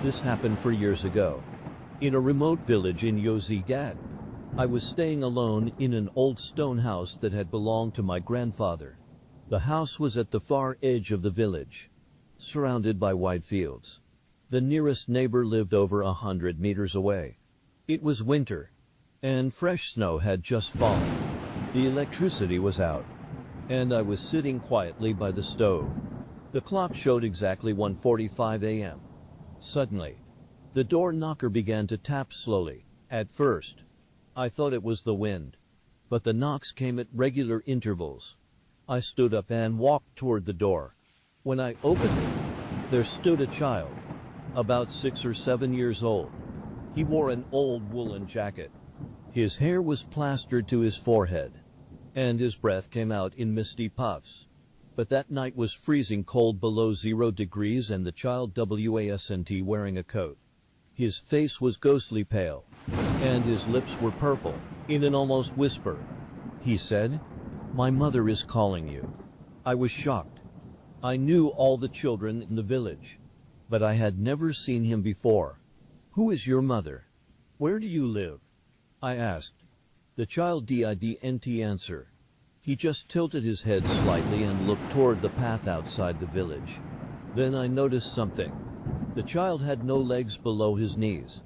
This happened 4 years ago. In a remote village in Yozgat. I was staying alone in an old stone house that had belonged to my grandfather. The house was at the far edge of the village, surrounded by wide fields. The nearest neighbor lived over 100 meters away. It was winter, and fresh snow had just fallen. The electricity was out, and I was sitting quietly by the stove. The clock showed exactly 1:45 a.m. Suddenly, the door knocker began to tap slowly. At first, I thought it was the wind, but the knocks came at regular intervals. I stood up and walked toward the door. When I opened it, there stood a child, about 6 or 7 years old. He wore an old woolen jacket. His hair was plastered to his forehead, and his breath came out in misty puffs. But that night was freezing cold, below 0 degrees, and the child wasn't wearing a coat. His face was ghostly pale, and his lips were purple. In an almost whisper, he said, "My mother is calling you." I was shocked. I knew all the children in the village, but I had never seen him before. "Who is your mother? Where do you live?" I asked. The child didn't answer. He just tilted his head slightly and looked toward the path outside the village. Then I noticed something. The child had no legs below his knees.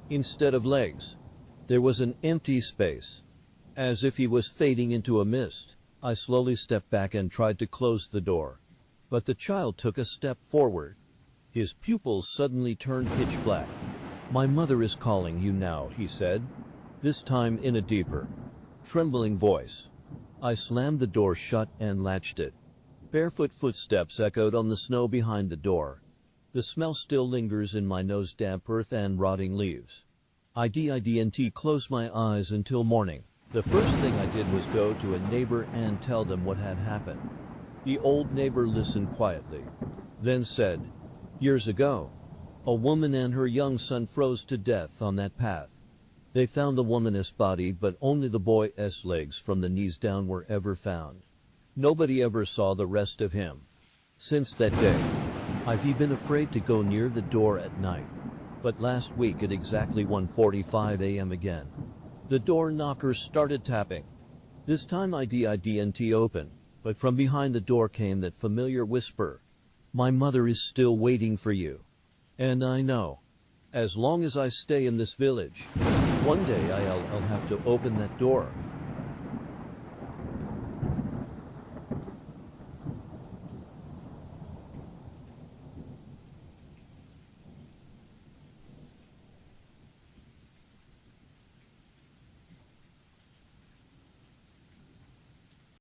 Instead of legs, there was an empty space, as if he was fading into a mist. I slowly stepped back and tried to close the door, but the child took a step forward. His pupils suddenly turned pitch black. "My mother is calling you now," he said, this time in a deeper, trembling voice. I slammed the door shut and latched it. Barefoot footsteps echoed on the snow behind the door. The smell still lingers in my nose, damp earth and rotting leaves. I didn't close my eyes until morning. The first thing I did was go to a neighbor and tell them what had happened. The old neighbor listened quietly, then said, "Years ago, a woman and her young son froze to death on that path. They found the woman's body, but only the boy's legs from the knees down were ever found. Nobody ever saw the rest of him. Since that day, I've been afraid to go near the door at night. But last week at exactly 1:45 a.m. again, the door knocker started tapping. This time I didn't open, but from behind the door came that familiar whisper, 'My mother is still waiting for you.' And I know, as long as I stay in this village, one day I'll have to open that door."